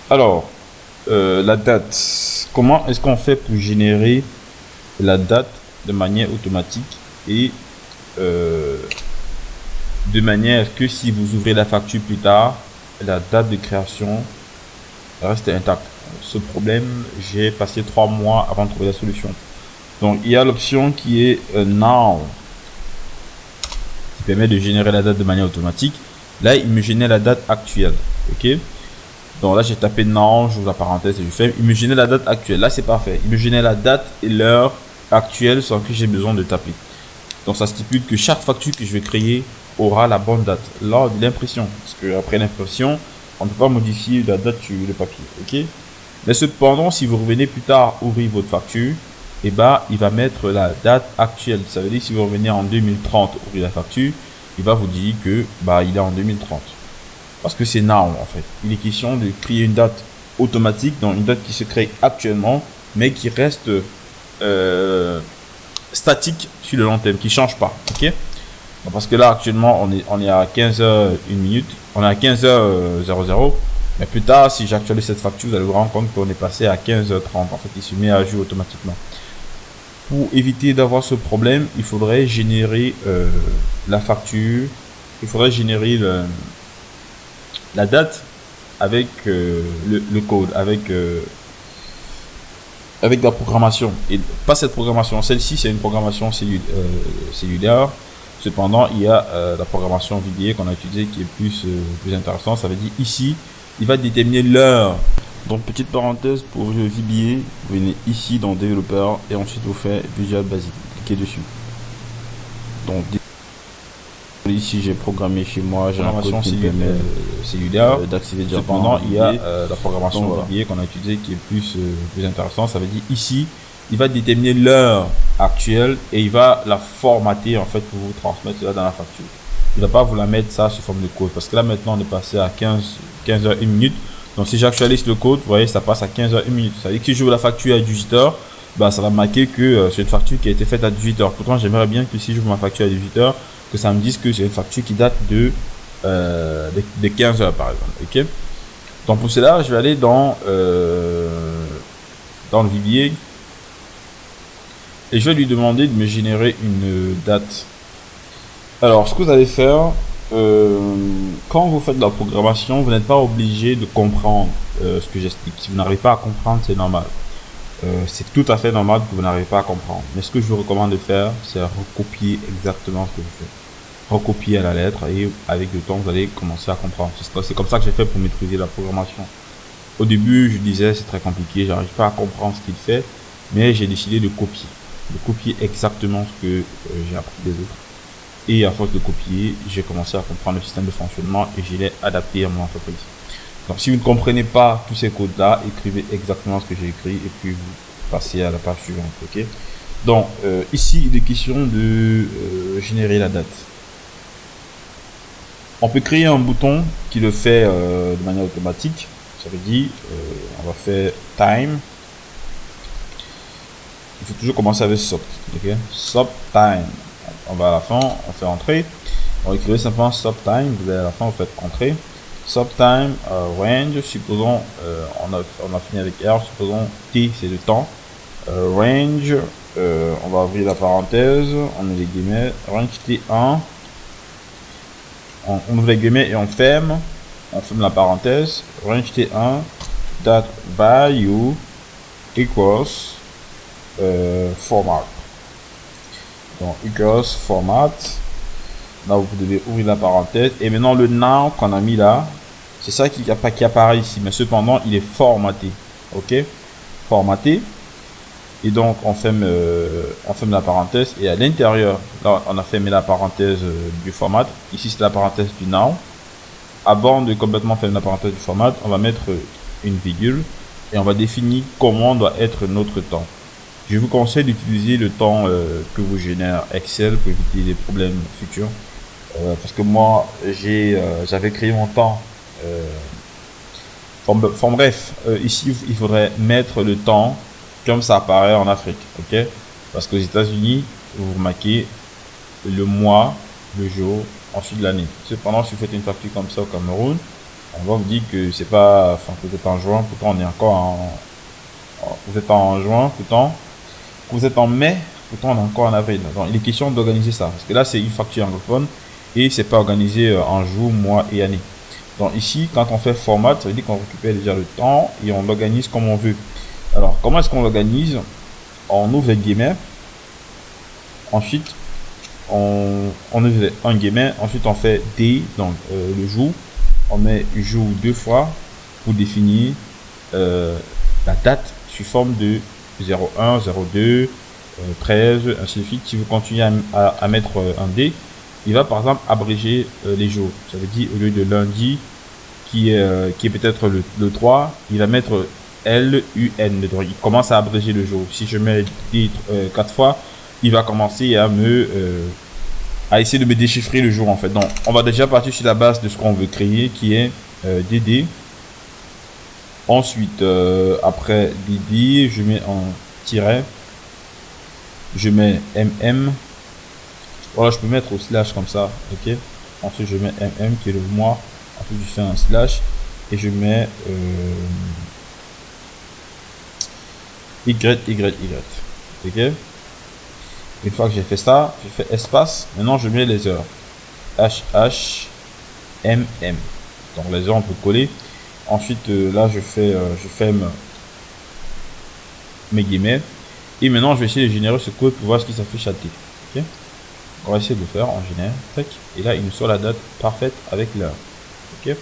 Alors, la date. Comment est-ce qu'on fait pour générer la date de manière automatique et euh, de manière que si vous ouvrez la facture plus tard, la date de création reste intacte. Ce problème, j'ai passé 3 mois avant de trouver la solution. Donc, il y a l'option qui est Now, qui permet de générer la date de manière automatique. Là, il me génère la date actuelle. Ok. Donc là, j'ai tapé Now, j'ouvre la parenthèse et je fais. Il me génère la date actuelle. Là, c'est parfait. Il me génère la date et l'heure actuelle sans que j'ai besoin de taper. Donc, ça stipule que chaque facture que je vais créer aura la bonne date lors de l'impression. Parce que après l'impression, on ne peut pas modifier la date sur le papier. Ok. Mais cependant, si vous revenez plus tard ouvrir votre facture, et bah, il va mettre la date actuelle. Ça veut dire que si vous revenez en 2030 ouvrir la facture, il va vous dire que bah, il est en 2030. Parce que c'est now en fait. Il est question de créer une date automatique, donc une date qui se crée actuellement, mais qui reste statique sur le long terme, qui ne change pas. Ok. Parce que là actuellement on est à 15h01, on est à 15h00. Mais plus tard, si j'actualise cette facture, vous allez vous rendre compte qu'on est passé à 15h30. En fait, il se met à jour automatiquement. Pour éviter d'avoir ce problème, il faudrait générer la facture, il faudrait générer la date avec le code, avec la programmation. Et pas cette programmation, celle-ci c'est une programmation cellulaire. Cependant, il y a la programmation VBA qu'on a utilisée qui est plus intéressante. Ça veut dire ici, il va déterminer l'heure. Donc, petite parenthèse pour le VBA, vous venez ici dans développeur et ensuite vous faites Visual Basic. Cliquez dessus. Donc, ici j'ai programmé chez moi, j'ai un code qui me permet cellulaire d'accéder directement. Cependant, il y a la programmation VBA qu'on a utilisée qui est plus intéressante. Ça veut dire ici, il va déterminer l'heure actuelle et il va la formater en fait pour vous transmettre cela dans la facture. Il ne va pas vous la mettre ça sous forme de code parce que là maintenant on est passé à 15h01. Donc si j'actualise le code, vous voyez ça passe à 15h01. Ça veut dire que si j'ouvre la facture à 18h, bah, ça va marquer que c'est une facture qui a été faite à 18h. Pourtant j'aimerais bien que si j'ouvre ma facture à 18h, que ça me dise que c'est une facture qui date de 15h par exemple. Ok. Donc pour cela, je vais aller dans le VBA. Et je vais lui demander de me générer une date. Alors, ce que vous allez faire, quand vous faites de la programmation, vous n'êtes pas obligé de comprendre ce que j'explique. Si vous n'arrivez pas à comprendre, c'est normal. C'est tout à fait normal que vous n'arrivez pas à comprendre. Mais ce que je vous recommande de faire, c'est recopier exactement ce que vous faites. Recopier à la lettre et avec le temps, vous allez commencer à comprendre. C'est comme ça que j'ai fait pour maîtriser la programmation. Au début, je disais c'est très compliqué, j'arrive pas à comprendre ce qu'il fait, mais j'ai décidé de copier exactement ce que j'ai appris des autres. Et à force de copier, j'ai commencé à comprendre le système de fonctionnement et je l'ai adapté à mon entreprise. Donc si vous ne comprenez pas tous ces codes-là, écrivez exactement ce que j'ai écrit et puis vous passez à la page suivante. Ok. Donc ici, il est question de générer la date. On peut créer un bouton qui le fait de manière automatique. Ça veut dire, on va faire time. Il faut toujours commencer avec stop. Okay? Stop time. On va à la fin, on fait entrer. On va écrire simplement stop time. Vous allez à la fin, vous faites entrer. Stop time range. Supposons, on a fini avec R. Supposons T, c'est le temps. Range, on va ouvrir la parenthèse. On met les guillemets. Range T1. On ouvre les guillemets et on ferme la parenthèse. Range T1 that value equals format. Donc equals format. Là vous devez ouvrir la parenthèse et maintenant le now qu'on a mis là, c'est ça qui apparaît ici, mais cependant il est formaté. Ok, formaté. Et donc on ferme la parenthèse et à l'intérieur, là on a fermé la parenthèse du format. Ici c'est la parenthèse du now. Avant de complètement fermer la parenthèse du format, on va mettre une virgule et on va définir comment doit être notre temps. Je vous conseille d'utiliser le temps que vous génère Excel pour éviter des problèmes futurs. Parce que moi j'avais créé mon temps. Bref, ici il faudrait mettre le temps comme ça apparaît en Afrique, ok? Parce qu'aux États-Unis, vous remarquez le mois, le jour, ensuite l'année. Cependant, si vous faites une facture comme ça au Cameroun, On va vous dire que c'est pas, enfin, que vous êtes en juin, pourtant on est encore vous êtes en juin, pourtant, vous êtes en mai, pourtant on est encore en avril. Donc il est question d'organiser ça, parce que là c'est une facture anglophone et c'est pas organisé en jours, mois et années. Donc ici, quand on fait format, ça veut dire qu'on récupère déjà le temps et on l'organise comme on veut. Alors comment est-ce qu'on l'organise? On ouvre les guillemets, ensuite on ouvre un guillemet, ensuite on fait D, donc le jour, on met jour deux fois pour définir la date sous forme de 01, 02, 13, ainsi de suite. Si vous continuez à mettre un D, il va par exemple abréger les jours. Ça veut dire au lieu de lundi qui est peut-être le 3, il va mettre LUN. Donc il commence à abréger le jour. Si je mets D 4 fois, il va commencer à essayer de me déchiffrer le jour en fait. Donc on va déjà partir sur la base de ce qu'on veut créer qui est DD. Ensuite après DD, je mets en tiret, je mets MM. Voilà, je peux mettre au slash comme ça, ok. Ensuite je mets MM qui est le mois. Ensuite je fais un slash et je mets YYY, ok. Une fois que j'ai fait ça, je fais espace. Maintenant je mets les heures, HH MM. Donc les heures on peut coller. Ensuite là je ferme mes guillemets et maintenant je vais essayer de générer ce code pour voir ce qui s'affiche à T. Ok, on va essayer de le faire. On génère, tac, et là il nous sort la date parfaite avec l'heure. Ok.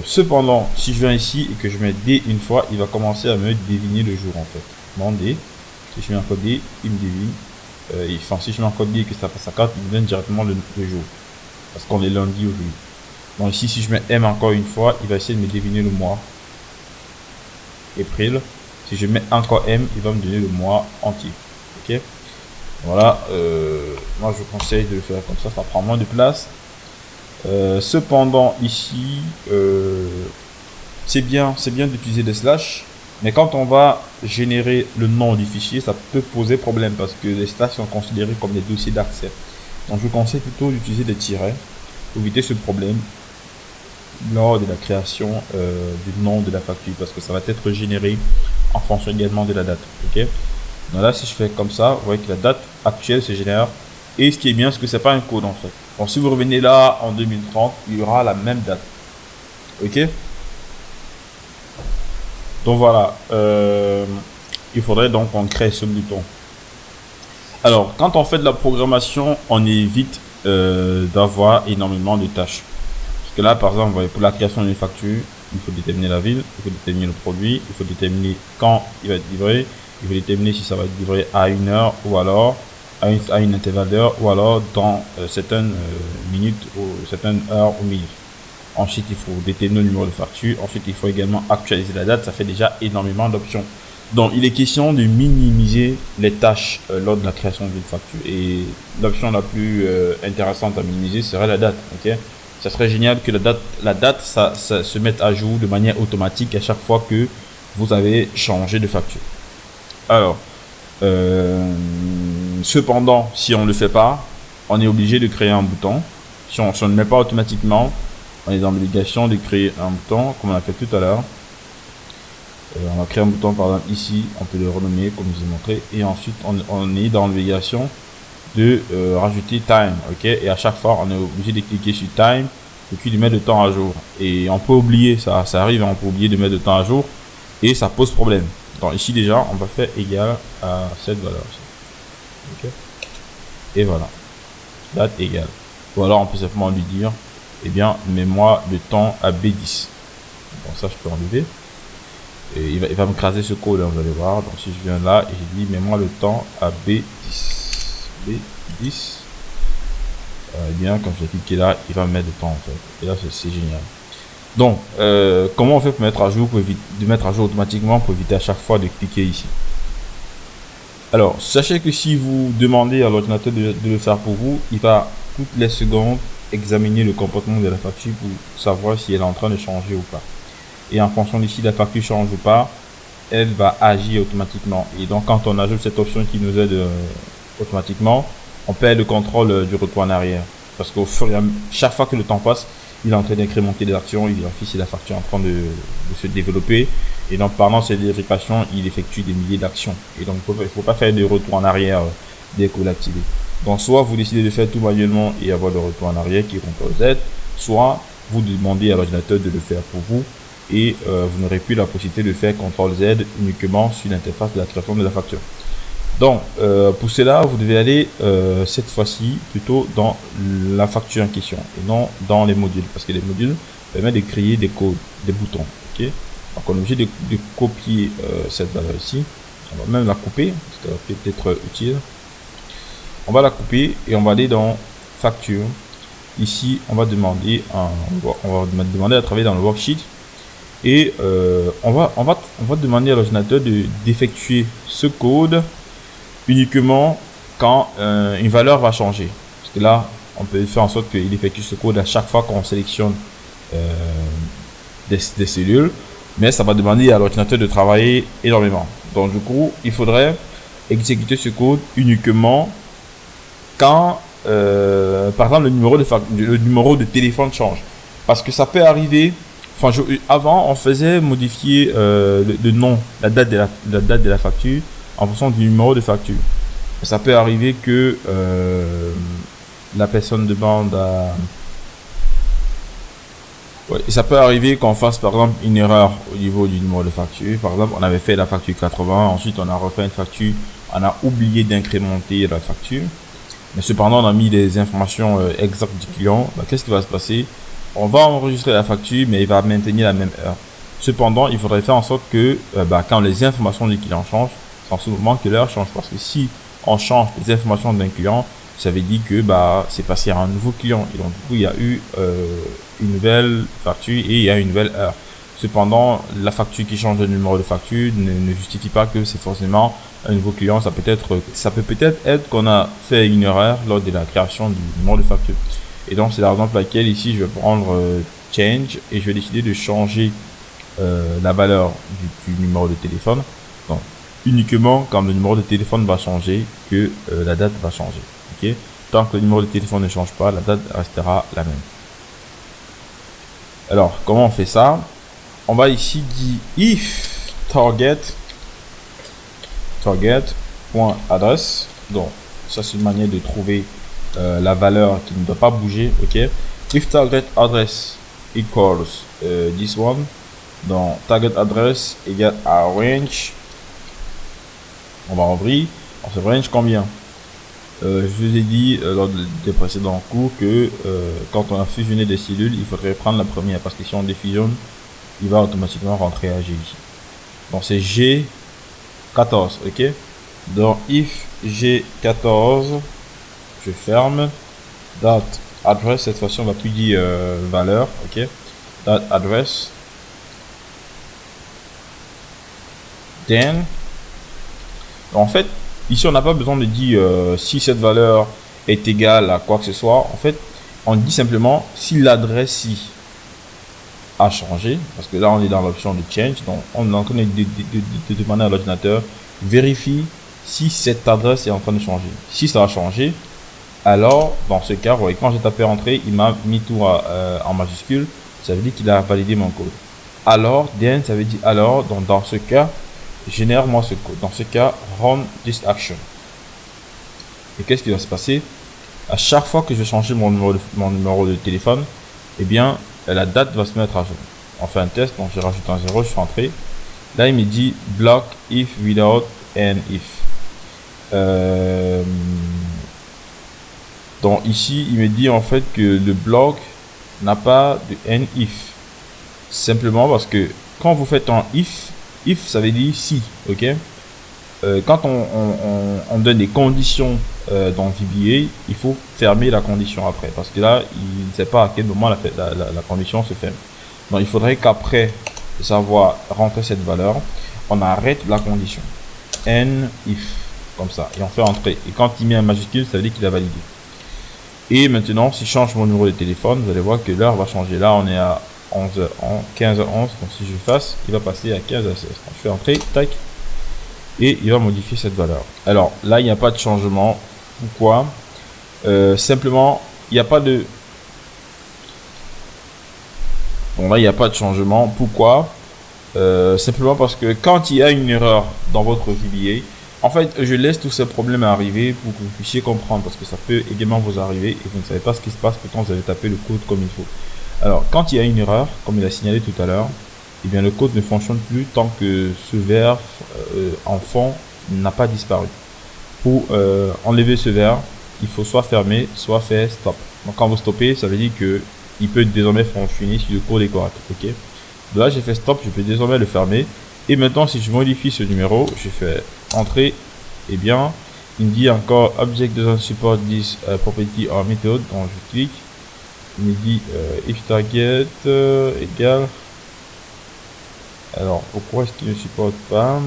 Cependant, si je viens ici et que je mets D une fois, il va commencer à me deviner le jour en fait. Mon D, si je mets un code D, il me devine. Enfin, si je mets un code D et que ça passe à 4, il me donne directement le jour. Parce qu'on est lundi aujourd'hui. Donc ici, si je mets M encore une fois, il va essayer de me deviner le mois. April. Si je mets encore M, il va me donner le mois entier. Ok. Voilà. Moi, je vous conseille de le faire comme ça prend moins de place. Cependant ici c'est bien d'utiliser des slash, mais quand on va générer le nom du fichier, ça peut poser problème parce que les slash sont considérés comme des dossiers d'accès. Donc je vous conseille plutôt d'utiliser des tirets pour éviter ce problème lors de la création du nom de la facture, parce que ça va être généré en fonction également de la date. Ok, donc là si je fais comme ça, vous voyez que la date actuelle se génère. Et ce qui est bien, c'est que c'est pas un code en fait. Donc si vous revenez là en 2030, il y aura la même date. Ok. Donc voilà. Il faudrait donc qu'on crée ce bouton. Alors, quand on fait de la programmation, on évite d'avoir énormément de tâches. Parce que là, par exemple, vous voyez, pour la création d'une facture, il faut déterminer la ville, il faut déterminer le produit, il faut déterminer quand il va être livré, il faut déterminer si ça va être livré à 1 heure ou alors à une intervalle d'heure ou alors dans certaines minutes ou certaines heures ou minutes. Ensuite, il faut déterminer le numéro de facture. Ensuite, il faut également actualiser la date. Ça fait déjà énormément d'options. Donc, il est question de minimiser les tâches lors de la création d'une facture. Et l'option la plus intéressante à minimiser serait la date. Ok, ça serait génial que la date ça se mette à jour de manière automatique à chaque fois que vous avez changé de facture. Alors, cependant, si on ne le fait pas, on est obligé de créer un bouton. Si on ne le met pas automatiquement, on est dans l'obligation de créer un bouton comme on a fait tout à l'heure. On va créer un bouton par exemple ici, on peut le renommer comme je vous ai montré, et ensuite on est dans l'obligation de rajouter time. Ok, et à chaque fois on est obligé de cliquer sur time et puis de mettre le temps à jour. Et on peut oublier, ça arrive, on peut oublier de mettre le temps à jour et ça pose problème. Donc ici déjà on va faire égal à cette valeur. Okay. Et voilà, date égale. Ou alors on peut simplement lui dire, eh bien mets-moi le temps à B10. Bon, ça je peux enlever et il va me craser ce code, vous allez voir. Donc si je viens là et je dis mets-moi le temps à B10, eh bien quand je vais cliquer là, il va me mettre le temps en fait. Et là c'est génial. Donc comment on fait pour mettre à jour, pour éviter de mettre à jour automatiquement, pour éviter à chaque fois de cliquer ici. Alors, sachez que si vous demandez à l'ordinateur de le faire pour vous, il va toutes les secondes examiner le comportement de la facture pour savoir si elle est en train de changer ou pas. Et en fonction de si la facture change ou pas, elle va agir automatiquement. Et donc, quand on ajoute cette option qui nous aide automatiquement, on perd le contrôle du retour en arrière. Parce qu'au fur et à mesure, chaque fois que le temps passe, il est en train d'incrémenter les actions, il vérifie si la facture est en train de se développer. Et donc, pendant cette vérification, il effectue des milliers d'actions. Et donc, il ne faut pas faire de retour en arrière dès que vous l'activez. Donc, soit vous décidez de faire tout manuellement et avoir le retour en arrière qui est CTRL Z, soit vous demandez à l'ordinateur de le faire pour vous et vous n'aurez plus la possibilité de faire CTRL Z uniquement sur l'interface de la création de la facture. Donc, pour cela, vous devez aller cette fois-ci plutôt dans la facture en question et non dans les modules, parce que les modules permettent de créer des codes, des boutons. Ok, donc on est obligé de copier cette valeur ici. On va même la couper, parce que ça peut être utile. On va la couper et on va aller dans facture. Ici, on va demander à travailler dans le worksheet et on va demander à l'ordinateur d'effectuer ce code uniquement quand une valeur va changer. Parce que là, on peut faire en sorte qu'il effectue ce code à chaque fois qu'on sélectionne des cellules, mais ça va demander à l'ordinateur de travailler énormément. Donc du coup, il faudrait exécuter ce code uniquement quand, par exemple, le numéro de téléphone change. Parce que ça peut arriver. Enfin, avant, on faisait modifier le nom, la date de la facture en fonction du numéro de facture. Ça peut arriver que la personne demande à... Ouais, et ça peut arriver qu'on fasse par exemple une erreur au niveau du numéro de facture. Par exemple, on avait fait la facture 80, ensuite on a refait une facture, on a oublié d'incrémenter la facture. Mais cependant, on a mis les informations exactes du client. Bah, qu'est-ce qui va se passer? On va enregistrer la facture, mais il va maintenir la même heure. Cependant, il faudrait faire en sorte que quand les informations du client changent, c'est en ce moment que l'heure change. Parce que si on change les informations d'un client, ça veut dire que c'est passé à un nouveau client. Et donc, du coup, il y a eu une nouvelle facture et il y a une nouvelle heure. Cependant, la facture qui change de numéro de facture ne justifie pas que c'est forcément un nouveau client. Ça peut peut-être être qu'on a fait une erreur lors de la création du numéro de facture. Et donc, c'est la raison pour laquelle ici, je vais prendre Change et je vais décider de changer la valeur du numéro de téléphone. Donc, uniquement quand le numéro de téléphone va changer que la date va changer. Okay? Tant que le numéro de téléphone ne change pas, la date restera la même. Alors, comment on fait ça? On va ici dire if target.address. Donc, ça c'est une manière de trouver la valeur qui ne doit pas bouger. Ok. If target address equals this one. Donc, target address égale à range. On va ouvrir. On fait range combien? Je vous ai dit lors des précédents cours que quand on a fusionné des cellules, il faudrait prendre la première parce que si on défusionne, il va automatiquement rentrer à G ici. Donc c'est G14, ok. Donc if G14, je ferme. Dot address, cette fois-ci on va plus dire valeur, ok. Dot address. Then, en fait, ici on n'a pas besoin de dire si cette valeur est égale à quoi que ce soit. En fait, on dit simplement si l'adresse ci a changé, parce que là on est dans l'option de change, donc on est en train de demander à l'ordinateur vérifie si cette adresse est en train de changer. Si ça a changé, alors dans ce cas, ouais, quand j'ai tapé entrée, il m'a mis tout en majuscule, ça veut dire qu'il a validé mon code. Alors, then, ça veut dire alors, donc dans ce cas, génère-moi ce code. Dans ce cas, run this action. Et qu'est-ce qui va se passer? À chaque fois que je vais changer mon numéro de téléphone, eh bien, la date va se mettre à jour. On fait un test, donc je rajoute un 0, je fais entrer. Là, il me dit block if without and if. Donc ici, il me dit en fait que le bloc n'a pas de and if. Simplement parce que quand vous faites un if ça veut dire si, ok. Quand on donne des conditions dans VBA, il faut fermer la condition après. Parce que là, il ne sait pas à quel moment la condition se ferme. Donc il faudrait qu'après savoir rentrer cette valeur, on arrête la condition. And if, comme ça. Et on fait entrer. Et quand il met un majuscule, ça veut dire qu'il a validé. Et maintenant, si je change mon numéro de téléphone, vous allez voir que l'heure va changer. Là, on est à 15h11. Donc si je fasse, il va passer à 15h16. Donc, je fais entrer, tac. Et il va modifier cette valeur. Alors là, il n'y a pas de changement. Pourquoi? Simplement, il n'y a pas de... Donc là, il n'y a pas de changement. Pourquoi? Simplement parce que quand il y a une erreur dans votre VBA, en fait, je laisse tous ces problèmes arriver pour que vous puissiez comprendre, parce que ça peut également vous arriver et vous ne savez pas ce qui se passe quand vous avez tapé le code comme il faut. Alors, quand il y a une erreur, comme il a signalé tout à l'heure, eh bien le code ne fonctionne plus tant que ce verre en fond n'a pas disparu. Pour enlever ce verre, il faut soit fermer, soit faire stop. Donc quand vous stoppez, ça veut dire que il peut désormais fonctionner si le code est correct. Ok. Là, j'ai fait stop, je peux désormais le fermer. Et maintenant, si je modifie ce numéro, je fais entrer. Eh bien, il me dit encore object doesn't support this property or method. Donc je clique. Il me dit if target égale. Alors, pourquoi est-ce qu'il ne supporte pas?